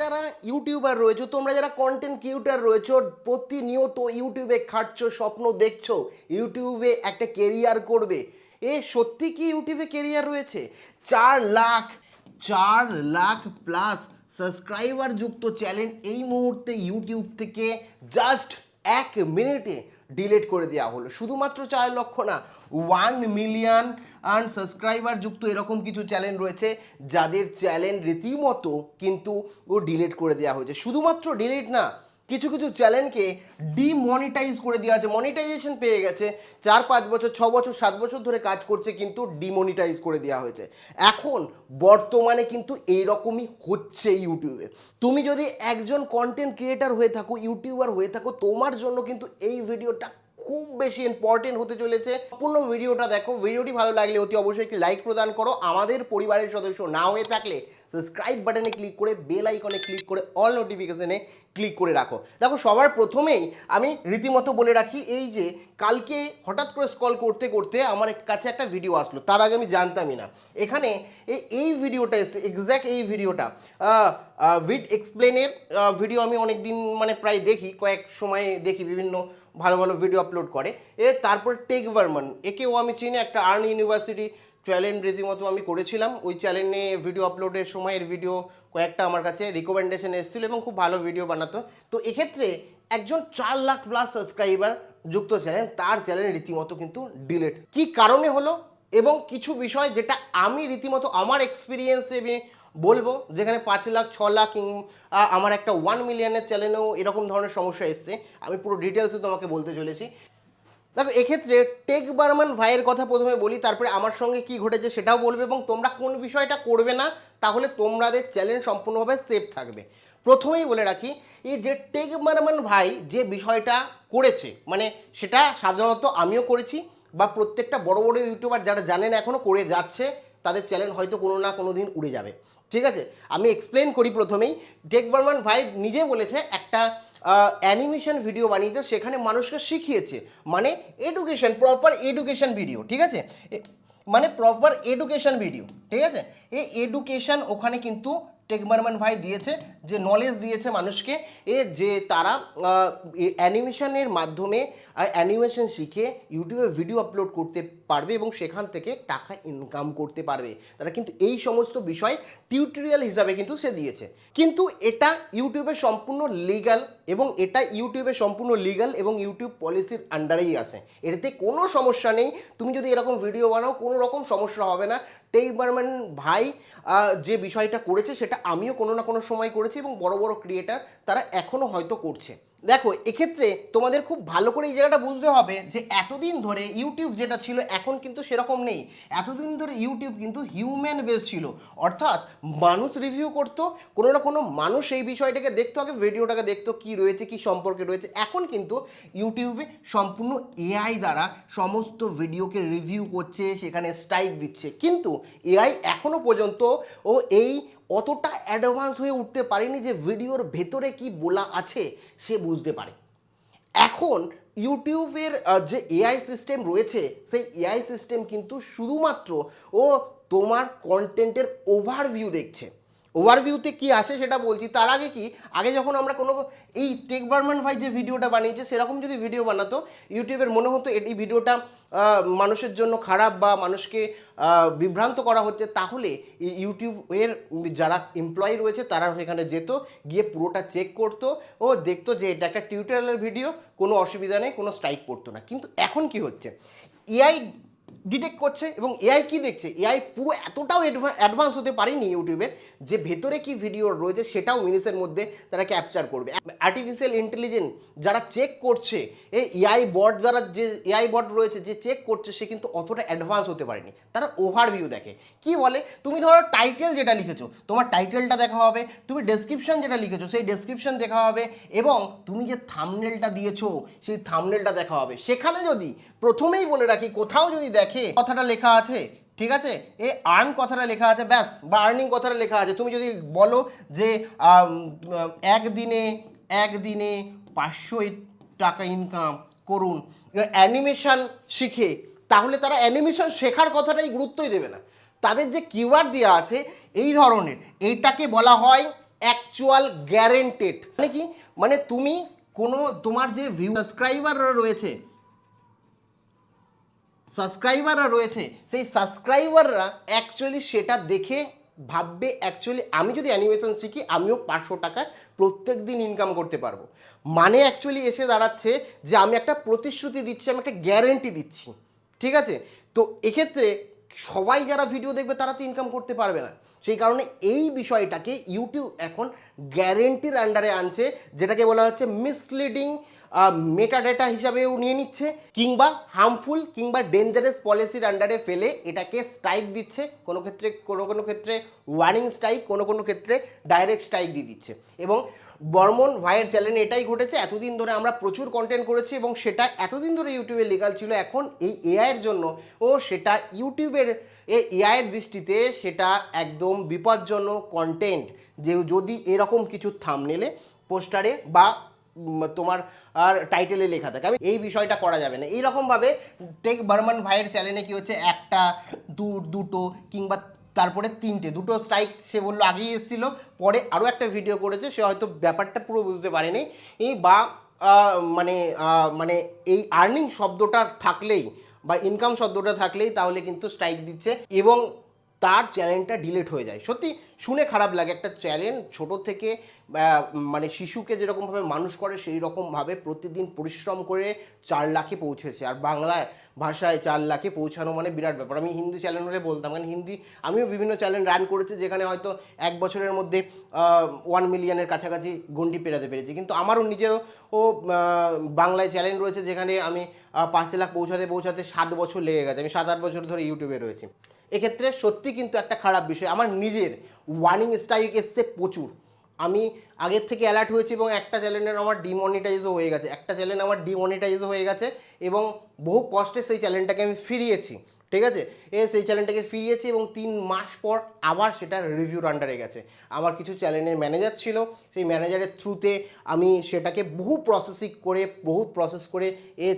যারা ইউটিউবার রয়েছে, তোমরা যারা কন্টেন্ট ক্রিয়েটর রয়েছে, প্রতিনিয়ত ইউটিউবে খাটছো, স্বপ্ন দেখছো ইউটিউবে একটা কেরিয়ার করবে, সত্যি কি ইউটিউবে কেরিয়ার রয়েছে? 4 লাখ প্লাস সাবস্ক্রাইবার যুক্ত চ্যানেল এই মুহূর্তে ইউটিউব থেকে জাস্ট 1 মিনিটে ডিলিট করে দেওয়া হলো। শুধুমাত্র 4 লক্ষ না, 1 মিলিয়ন সাবস্ক্রাইবার যুক্ত এরকম কিছু চ্যানেল রয়েছে যাদের চ্যানেল রীতিমতো কিন্তু ডিলিট করে দেওয়া হয়েছে। শুধুমাত্র ডিলিট না, কিছু কিছু চ্যানেলকে ডিমনিটাইজ করে দেওয়া আছে, মনিটাইজেশন পেয়ে গেছে, 4-5 বছর 6 বছর 7 বছর ধরে কাজ করছে কিন্তু ডিমনিটাইজ করে দেওয়া হয়েছে। এখন বর্তমানে কিন্তু এইরকমই হচ্ছে ইউটিউবে। তুমি যদি একজন কন্টেন্ট ক্রিয়েটার হয়ে থাকো, ইউটিউবার হয়ে থাকো, তোমার জন্য কিন্তু এই ভিডিওটা খুব বেশি ইম্পর্টেন্ট হতে চলেছে। সম্পূর্ণ ভিডিওটা দেখো। ভিডিওটি ভালো লাগলে অতি অবশ্যই একটি লাইক প্রদান করো। আমাদের পরিবারের সদস্য না হয়ে থাকলে সাবস্ক্রাইব বাটনে ক্লিক করে বেল আইকনে ক্লিক করে অল নোটিফিকেশনে ক্লিক করে রাখো। দেখো, সবার প্রথমেই আমি রীতিমতো বলে রাখি, এই যে কালকে হঠাৎ করে স্ক্রল করতে করতে আমার কাছে একটা ভিডিও আসলো, তার আগে আমি জানতামই না। এখানে এই ভিডিওটা এসে এক্স্যাক্ট এই ভিডিওটা উইথ এক্সপ্লেনের ভিডিও আমি অনেক দিন মানে প্রায় দেখি, কয়েক সময় দেখি, বিভিন্ন ভালো ভালো ভিডিও আপলোড করে। তারপর টেক বার্মান, একেও আমি চিনি, একটা আর্ন ইউনিভার্সিটি চ্যালেঞ্জ রীতিমতো আমি করেছিলাম। ওই চ্যালেঞ্জে ভিডিও আপলোডের সময়ের ভিডিও কয়েকটা আমার কাছে রিকমেন্ডেশন এসেছিলো এবং খুব ভালো ভিডিও বানাতো। তো এক্ষেত্রে একজন 4 লাখ প্লাস সাবস্ক্রাইবার যুক্ত চ্যানেল, তার চ্যানেল রীতিমতো কিন্তু ডিলিট কি কারণে হলো, এবং কিছু বিষয় যেটা আমি রীতিমতো আমার এক্সপিরিয়েন্সে বলবো, যেখানে 5 লাখ 6 লাখ আমার একটা 1 মিলিয়নের চ্যানেলেও এরকম ধরনের সমস্যা এসছে। আমি পুরো ডিটেলসে তোমাকে বলতে চলেছি। দেখো, এক্ষেত্রে টেক বার্মান ভাইয়ের কথা প্রথমে বলি, তারপরে আমার সঙ্গে কি ঘটেছে সেটাও বলবে, এবং তোমরা কোন বিষয়টা করবে না, তাহলে তোমাদের চ্যানেল সম্পূর্ণভাবে সেফ থাকবে। প্রথমেই বলে রাখি, এই যে টেক বার্মান ভাই যে বিষয়টা করেছে, মানে সেটা সাধারণত আমিও করেছি, বা প্রত্যেকটা বড় বড় ইউটিউবার যারা জানেন এখনও করে যাচ্ছে, তাদের চ্যানেল হয়তো কোনো না কোনো দিন উড়ে যাবে। ঠিক আছে, আমি এক্সপ্লেন করি। প্রথমেই টেক বার্মান ভাই নিজে বলেছে একটা অ্যানিমেশন ভিডিও বানিয়েছে, সেখানে মানুষকে শিখিয়েছে, মানে এডুকেশন, প্রপার এডুকেশন ভিডিও। ঠিক আছে, মানে প্রপার এডুকেশন ভিডিও। ঠিক আছে, এই এডুকেশন ওখানে কিন্তু টেক বার্মান ভাই দিয়েছে, যে নলেজ দিয়েছে মানুষকে, যে তারা অ্যানিমেশনের মাধ্যমে অ্যানিমেশন শিখে ইউটিউবে ভিডিও আপলোড করতে পারবে এবং সেখান থেকে টাকা ইনকাম করতে পারবে। তারা কিন্তু এই সমস্ত বিষয় টিউটোরিয়াল হিসাবে কিন্তু সে দিয়েছে। কিন্তু এটা ইউটিউবে সম্পূর্ণ লিগ্যাল, এবং এটা ইউটিউবে সম্পূর্ণ লিগ্যাল এবং ইউটিউব পলিসির আন্ডারেই আসে। এটাতে কোনো সমস্যা নেই, তুমি যদি এরকম ভিডিও বানাও কোনো রকম সমস্যা হবে না। টেক বার্মান ভাই যে বিষয়টা করেছে সেটা আমিও কোনো না কোনো সময় করেছি, এবং বড় বড় ক্রিয়েটার তারা এখনও হয়তো করছে। দেখো, এক্ষেত্রে তোমাদের খুব ভালো করে এই জায়গাটা বুঝতে হবে যে এতদিন ধরে ইউটিউব যেটা ছিল এখন কিন্তু সেরকম নেই। এতদিন ধরে ইউটিউব কিন্তু হিউম্যান বেস ছিল, অর্থাৎ মানুষ রিভিউ করতো, কোনো না কোনো মানুষ এই বিষয়টাকে দেখতো, আগে ভিডিওটাকে দেখতো কী রয়েছে, কী সম্পর্কে রয়েছে। এখন কিন্তু ইউটিউবে সম্পূর্ণ এআই দ্বারা সমস্ত ভিডিওকে রিভিউ করছে, সেখানে স্ট্রাইক দিচ্ছে, কিন্তু এআই এখনও পর্যন্ত এই অতটা অ্যাডভান্স হয়ে উঠতে পারেনি যে ভিডিওর ভেতরে কি বলা আছে সে বুঝতে পারে। এখন ইউটিউবের যে এআই সিস্টেম রয়েছে, সেই এআই সিস্টেম কিন্তু শুধুমাত্র তোমার কন্টেন্টের ওভারভিউ দেখছে। ওভারভিউতে কি আসে সেটা বলছি, তার আগে কি, আগে যখন আমরা কোনো এই টেক বার্মান ভাই যে ভিডিওটা বানিয়েছে সেরকম যদি ভিডিও বানাতো, ইউটিউবের মনে হতো এই ভিডিওটা মানুষের জন্য খারাপ বা মানুষকে বিভ্রান্ত করা হচ্ছে, তাহলে ইউটিউবের যারা এমপ্লয়ি রয়েছে তারা সেখানে যেত, গিয়ে পুরোটা চেক করতো ও দেখতো যে এটা একটা টিউটোরিয়ালের ভিডিও, কোনো অসুবিধা নেই, কোনো স্ট্রাইক পড়তো না। কিন্তু এখন কি হচ্ছে, এআই ডিটেক্ট করছে, এবং এআই কি দেখছে, এআই পুরো এতটাও অ্যাডভান্স হতে পারেনি ইউটিউবে, যে ভেতরে কি ভিডিও রয়েছে সেটাও মিনিটের মধ্যে তারা ক্যাপচার করবে। আর্টিফিশিয়াল ইন্টেলিজেন্স যারা চেক করছে, এই এআই বট দ্বারা, যে এআই বট রয়েছে যে চেক করছে, সে কিন্তু অতটা অ্যাডভান্স হতে পারেনি, তারা ওভারভিউ দেখে। কি বলে, তুমি ধরো টাইটেল যেটা লিখেছো, তোমার টাইটেলটা দেখা হবে, তুমি ডেসক্রিপশন যেটা লিখেছো সেই ডেসক্রিপশন দেখা হবে, এবং তুমি যে থাম্বনেলটা দিয়েছো সেই থাম্বনেলটা দেখা হবে। সেখানে যদি প্রথমেই বলে রাখি, কোথাও যদি দেখে কথাটা লেখা আছে, ঠিক আছে, এই আর্ন কথাটা লেখা আছে ব্যাস, বা আর্নিং কথাটা লেখা আছে, তুমি যদি বলো যে একদিনে 500 টাকা ইনকাম করুন অ্যানিমেশন শিখে, তাহলে তারা অ্যানিমেশন শেখার কথাটাই গুরুত্বই দেবে না। তাদের যে কিওয়ার্ড দেওয়া আছে এই ধরনের, এইটাকে বলা হয় অ্যাকচুয়াল গ্যারেন্টেড। মানে কি, মানে তুমি কোনো তোমার যে সাবস্ক্রাইবাররা রয়েছে সেই সাবস্ক্রাইবাররা অ্যাকচুয়ালি সেটা দেখে ভাববে অ্যাকচুয়ালি আমি যদি অ্যানিমেশন শিখি আমিও 500 টাকা প্রত্যেক দিন ইনকাম করতে পারবো। মানে অ্যাকচুয়ালি এসে দাঁড়াচ্ছে যে আমি একটা প্রতিশ্রুতি দিচ্ছি, আমি একটা গ্যারেন্টি দিচ্ছি, ঠিক আছে? তো এক্ষেত্রে সবাই যারা ভিডিও দেখবে তারা তো ইনকাম করতে পারবে না। সেই কারণে এই বিষয়টাকে ইউটিউব এখন গ্যারেন্টির আন্ডারে আনছে, যেটাকে বলা হচ্ছে মিসলিডিং মেটা ডেটা হিসাবেও নিয়ে নিচ্ছে, কিংবা হার্মফুল কিংবা ডেঞ্জারাস পলিসির আন্ডারে ফেলে এটাকে স্ট্রাইক দিচ্ছে। কোনো ক্ষেত্রে কোনো ক্ষেত্রে ওয়ার্নিং স্ট্রাইক, কোনো ক্ষেত্রে ডাইরেক্ট স্ট্রাইক দিয়ে দিচ্ছে। এবং বর্মন ভাইয়ের চ্যানেলে এটাই ঘটেছে। এতদিন ধরে আমরা প্রচুর কন্টেন্ট করেছি এবং সেটা এতদিন ধরে ইউটিউবে লিগাল ছিল, এখন এই এআইয়ের জন্য সেটা ইউটিউবের এআইয়ের দৃষ্টিতে সেটা একদম বিপজ্জনক কন্টেন্ট। যে যদি এরকম কিছু থাম্বনেলে, পোস্টারে বা তোমার আর টাইটেলে লেখা থাকে, আমি এই বিষয়টা করা যাবে না। এইরকমভাবে টেক বর্মন ভাইয়ের চ্যানেলে কি হচ্ছে, একটা দুটো কিংবা তারপরে দুটো স্ট্রাইক সে বললো আগেই এসেছিল, পরে আরও একটা ভিডিও করেছে, সে হয়তো ব্যাপারটা পুরো বুঝতে পারেনি বা মানে মানে এই আর্নিং শব্দটা থাকলেই বা ইনকাম শব্দটা থাকলেই তাহলে কিন্তু স্ট্রাইক দিচ্ছে এবং তার চ্যানেলটা ডিলিট হয়ে যায়। সত্যি শুনে খারাপ লাগে। একটা চ্যানেল ছোট থেকে মানে শিশুকে যেরকমভাবে মানুষ করে সেই রকমভাবে প্রতিদিন পরিশ্রম করে 4 লাখে পৌঁছেছে। আর বাংলায় ভাষায় 4 লাখে পৌঁছানো মানে বিরাট ব্যাপার। আমি হিন্দি চ্যানেল হলে বলতাম, কারণ হিন্দি আমিও বিভিন্ন চ্যানেল রান করেছি যেখানে হয়তো 1 বছরের মধ্যে 1 মিলিয়নের কাছাকাছি গন্ডি পেরাতে পেরেছি। কিন্তু আমারও নিজেরও বাংলায় চ্যানেল রয়েছে যেখানে আমি 5 লাখ পৌঁছাতে 7 বছর লেগে গেছে। আমি 7-8 বছর ধরে ইউটিউবে রয়েছি। এক্ষেত্রে সত্যি কিন্তু একটা খারাপ বিষয়। আমার নিজের ওয়ার্নিং স্ট্রাইক এসছে প্রচুর। আমি আগের থেকে অ্যালার্ট হয়েছি এবং একটা চ্যানেলের আমার ডিমনিটাইজও হয়ে গেছে এবং বহু কষ্টে সেই চ্যানেলটাকে আমি ফিরিয়েছি, ঠিক আছে? সেই চ্যানেলটাকে ফিরিয়েছি এবং 3 মাস পর আবার সেটা রিভিউর আন্ডারে গেছে। আমার কিছু চ্যানেলের ম্যানেজার ছিল, সেই ম্যানেজারের থ্রুতে আমি সেটাকে বহু প্রসেস করে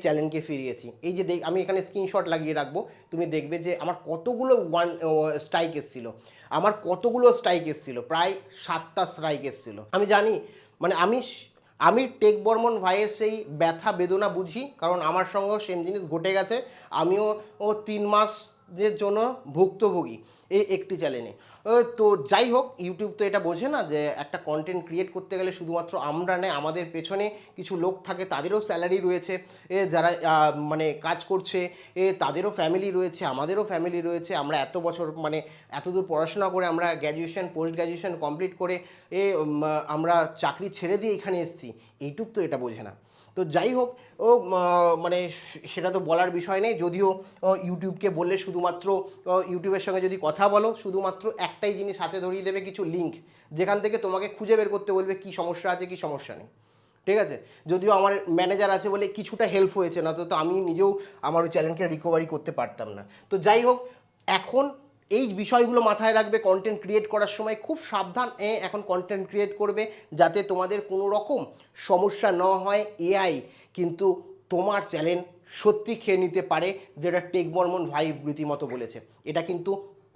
চ্যানেলকে ফিরিয়েছি। এই যে আমি এখানে স্ক্রিনশট লাগিয়ে রাখবো, তুমি দেখবে যে আমার কতগুলো স্ট্রাইক এসেছিল, প্রায় 7টা স্ট্রাইক এসেছিল। আমি জানি, মানে আমি টেক বর্মন ভাইয়ের সেই ব্যথা বেদনা বুঝি, কারণ আমার সঙ্গেও সেম জিনিস ঘটে গেছে। আমিও 3 মাসের জন্য ভুক্তভোগী এই একটি চ্যানেলে। তো যাই হোক, ইউটিউব তো এটা বোঝে না যে একটা কন্টেন্ট ক্রিয়েট করতে গেলে শুধুমাত্র আমরা নেই, আমাদের পেছনে কিছু লোক থাকে, তাদেরও স্যালারি রয়েছে, যারা মানে কাজ করছে, তাদেরও ফ্যামিলি রয়েছে, আমাদেরও ফ্যামিলি রয়েছে। আমরা এত বছর মানে এতদূর পড়াশোনা করে আমরা গ্র্যাজুয়েশন পোস্ট গ্র্যাজুয়েশন কমপ্লিট করে আমরা চাকরি ছেড়ে দিয়ে এখানে এসেছি। ইউটিউব তো এটা বোঝে না। তো যাই হোক, মানে সেটা তো বলার বিষয় নেই। যদিও ইউটিউবকে বললে শুধুমাত্র ইউটিউবের সঙ্গে যদি কথা বলো, শুধুমাত্র একটাই জিনিস হাতে ধরিয়ে দেবে, কিছু লিঙ্ক, যেখান থেকে তোমাকে খুঁজে বের করতে বলবে কী সমস্যা আছে কী সমস্যা নেই, ঠিক আছে? যদিও আমার ম্যানেজার আছে বলে কিছুটা হেল্প হয়েছে, না তো আমি নিজেও আমার ওই চ্যানেলকে রিকভারি করতে পারতাম না। তো যাই হোক, এখন এই বিষয়গুলো মাথায় রাখবে কন্টেন্ট ক্রিয়েট করার সময়, খুব সাবধান এখন কন্টেন্ট ক্রিয়েট করবে যাতে তোমাদের কোনো রকম সমস্যা না হয়। এআই কিন্তু তোমার চ্যানেল সত্যি খেয়ে নিতে পারে, যেটা টেক বর্মন ভাই রীতিমতো বলেছে। এটা কিন্তু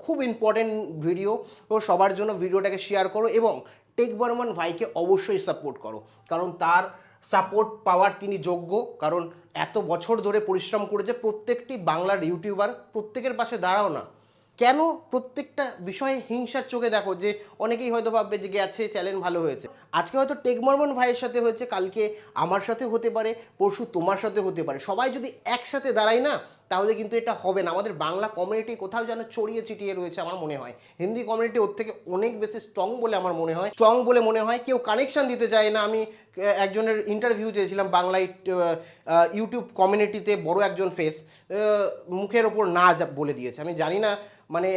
খুব ইম্পর্টেন্ট ভিডিও, ও সবার জন্য ভিডিওটাকে শেয়ার করো এবং টেক বর্মন ভাইকে অবশ্যই সাপোর্ট করো, কারণ তার সাপোর্ট পাওয়ার তিনি যোগ্য। কারণ এত বছর ধরে পরিশ্রম করেছে। প্রত্যেকটি বাংলার ইউটিউবার প্রত্যেকের পাশে দাঁড়াও না, কেন প্রত্যেকটা বিষয়ে হিংসার চোখে দেখো? যে অনেকেই হয়তো ভাববে যে গেছে চ্যানেল ভালো হয়েছে, আজকে হয়তো টেক বর্মন ভাইয়ের সাথে হয়েছে, কালকে আমার সাথে হতে পারে, পরশু তোমার সাথে হতে পারে। সবাই যদি একসাথে দাঁড়াই না, তাহলে কিন্তু এটা হবে না। আমাদের বাংলা কমিউনিটি কোথাও যেন ছড়িয়ে ছিটিয়ে রয়েছে আমার মনে হয়। হিন্দি কমিউনিটি ওর থেকে অনেক বেশি স্ট্রং বলে আমার মনে হয়। কেউ কানেকশান দিতে চায় না। আমি একজনের ইন্টারভিউ চেয়েছিলাম বাংলায়, ইউটিউব কমিউনিটিতে বড় একজন ফেস, মুখের ওপর না বলে দিয়েছে। আমি জানি না, মানে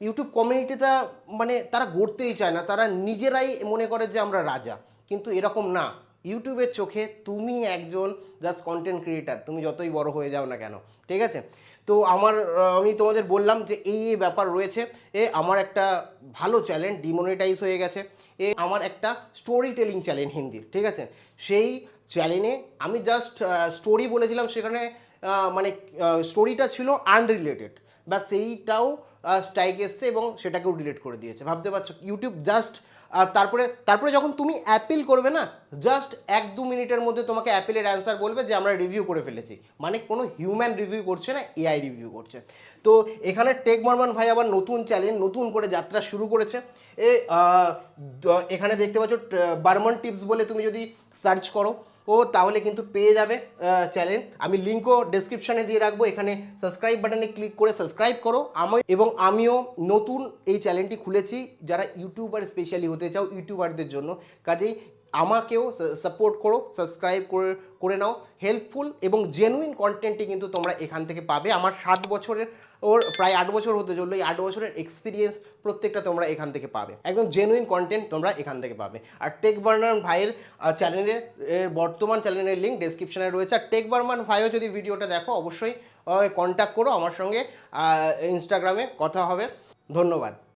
ইউটিউব কমিউনিটিটা মানে তারা গড়তেই চায় না, তারা নিজেরাই মনে করে যে আমরা রাজা, কিন্তু এরকম না। ইউটিউবের চোখে তুমি একজন জাস্ট কন্টেন্ট ক্রিয়েটার, তুমি যতই বড় হয়ে যাও না কেন, ঠিক আছে? তো আমি তোমাদের বললাম যে এই ব্যাপার রয়েছে। আমার একটা ভালো চ্যানেল ডিমনিটাইজ হয়ে গেছে। আমার একটা স্টোরি টেলিং চ্যানেল হিন্দির, ঠিক আছে? সেই চ্যানেলে আমি জাস্ট স্টোরি বলেছিলাম, সেখানে মানে স্টোরিটা ছিল আনরিলেটেড, বা সেইটাও স্ট্রাইক এসছে এবং সেটাকেও ডিলিট করে দিয়েছে। ভাবতে পারছো, ইউটিউব জাস্ট আর তারপরে যখন তুমি অ্যাপিল করবে না, জাস্ট 1-2 মিনিটের মধ্যে তোমাকে অ্যাপিলের অ্যান্সার বলবে যে আমরা রিভিউ করে ফেলেছি। মানে কোনো হিউম্যান রিভিউ করছে না, এআই রিভিউ করছে। তো এখানে টেক বর্মন ভাই আবার নতুন চ্যালেঞ্জ, নতুন করে যাত্রা শুরু করেছে। এখানে দেখতে পাচ্ছ বার্মন টিপস বলে তুমি যদি সার্চ করো তাহলে কিন্তু পেয়ে যাবে চ্যানেল। আমি লিঙ্কও ডেসক্রিপশানে দিয়ে রাখবো, এখানে সাবস্ক্রাইব বাটনে ক্লিক করে সাবস্ক্রাইব করো। আমিও নতুন এই চ্যানেলটি খুলেছি যারা ইউটিউবার স্পেশালি হতে চাও, ইউটিউবারদের জন্য। কাজেই আমাকেও সাপোর্ট করো, সাবস্ক্রাইব করে নাও। হেল্পফুল এবং জেনুইন কন্টেন্টই কিন্তু তোমরা এখান থেকে পাবে। আমার 7 বছরের প্রায় 8 বছর হতে চললো, এই 8 বছরের এক্সপিরিয়েন্স প্রত্যেকটা তোমরা এখান থেকে পাবে। একদম জেনুইন কন্টেন্ট তোমরা এখান থেকে পাবে। আর টেক বার্মান ভাইয়ের চ্যানেলের বর্তমান চ্যানেলের লিঙ্ক ডেসক্রিপশনে রয়েছে। আর টেক বার্মান ভাইও যদি ভিডিওটা দেখো অবশ্যই কন্ট্যাক্ট করো আমার সঙ্গে, ইনস্টাগ্রামে কথা হবে। ধন্যবাদ।